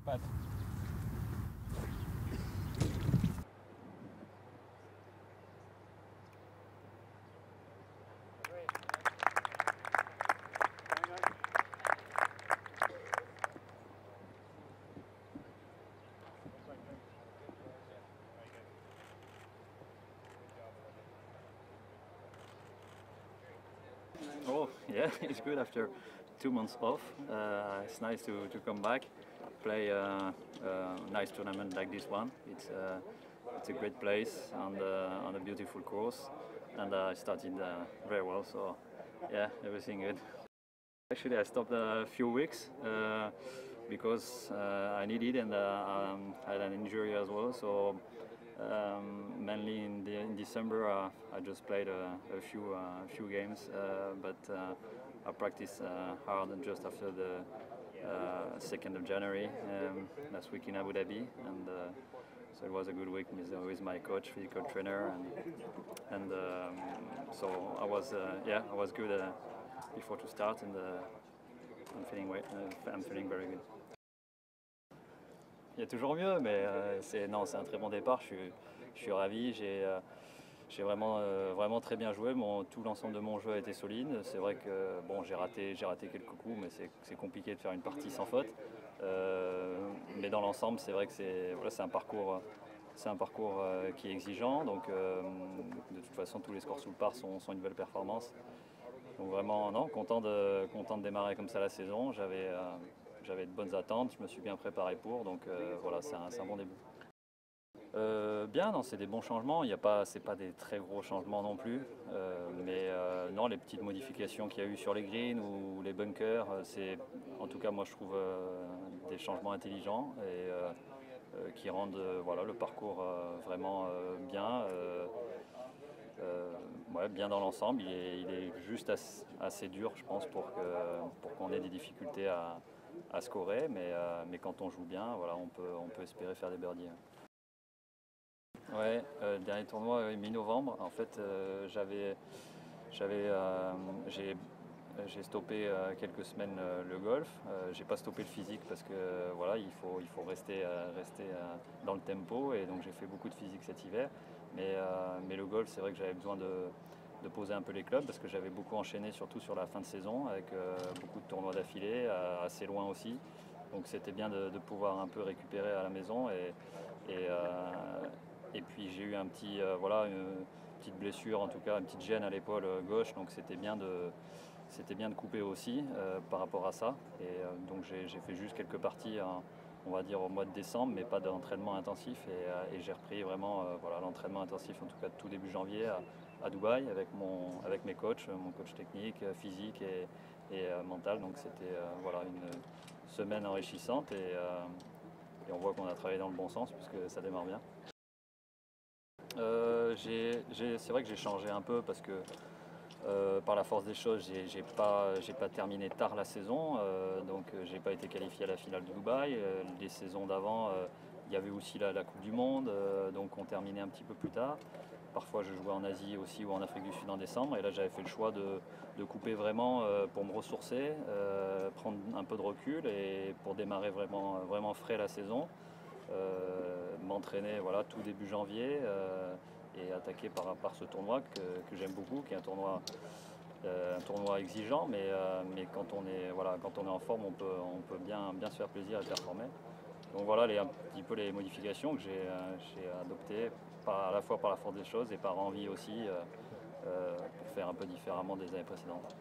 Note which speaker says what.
Speaker 1: Pat.
Speaker 2: Oh, yeah, it's good after 2 months off. It's nice to come back, play a nice tournament like this one. It's a great place on a beautiful course, and I started very well, so yeah, everything good. Actually, I stopped a few weeks because I needed, and I had an injury as well. So mainly in December, I just played a few games, but I practiced hard just after the 2nd of January last week in Abu Dhabi, and so it was a good week with my coach, physical trainer, and so I was good before to start, and I'm feeling very good. Il y a toujours mieux, mais c'est un très bon départ. Je suis ravi. J'ai vraiment très bien joué. Tout l'ensemble de mon jeu a été solide. C'est vrai que bon, j'ai raté quelques coups, mais c'est compliqué de faire une partie sans faute. Mais dans l'ensemble, c'est vrai que c'est un parcours. C'est un parcours qui est exigeant, donc de toute façon tous les scores sous le par sont une belle performance. Donc vraiment non, content de démarrer comme ça la saison. J'avais de bonnes attentes, je me suis bien préparé pour, donc voilà, c'est un bon début. Bien, non, c'est des bons changements. C'est pas des très gros changements non plus, mais non, les petites modifications qu'il y a eu sur les greens ou les bunkers, c'est, en tout cas, moi je trouve des changements intelligents et qui rendent voilà, le parcours vraiment bien. Ouais, bien dans l'ensemble, il est juste assez dur, je pense, pour qu'on ait des difficultés à scorer, mais quand on joue bien, voilà, on peut espérer faire des birdies. Ouais, le dernier tournoi, mi-novembre, en fait, j'ai stoppé quelques semaines le golf. J'ai pas stoppé le physique parce que voilà, il faut rester dans le tempo, et donc j'ai fait beaucoup de physique cet hiver. Mais le golf, c'est vrai que j'avais besoin de poser un peu les clubs parce que j'avais beaucoup enchaîné, surtout sur la fin de saison, avec beaucoup de tournois d'affilée, assez loin aussi. Donc c'était bien de pouvoir un peu récupérer à la maison, et, puis j'ai eu voilà, une petite blessure, en tout cas une petite gêne à l'épaule gauche, donc c'était bien de couper aussi par rapport à ça. Et donc j'ai fait juste quelques parties, on va dire au mois de décembre, mais pas d'entraînement intensif. Et j'ai repris vraiment voilà, l'entraînement intensif, en tout cas tout début janvier à Dubaï, avec mes coachs, mon coach technique, physique et mental. Donc c'était voilà, une semaine enrichissante, et on voit qu'on a travaillé dans le bon sens puisque ça démarre bien. C'est vrai que j'ai changé un peu parce que par la force des choses, j'ai pas terminé tard la saison, donc j'ai pas été qualifié à la finale de Dubaï. Les saisons d'avant, il y avait aussi la Coupe du Monde, donc on terminait un petit peu plus tard. Parfois je jouais en Asie aussi ou en Afrique du Sud en décembre, et là j'avais fait le choix de couper vraiment pour me ressourcer, prendre un peu de recul et pour démarrer vraiment frais la saison. M'entraîner voilà, tout début janvier, et attaquer par ce tournoi que j'aime beaucoup, qui est un tournoi exigeant, mais quand on est en forme, on peut bien se faire plaisir et performer. Donc voilà un petit peu les modifications que j'ai adoptées, à la fois par la force des choses et par envie aussi, pour faire un peu différemment des années précédentes.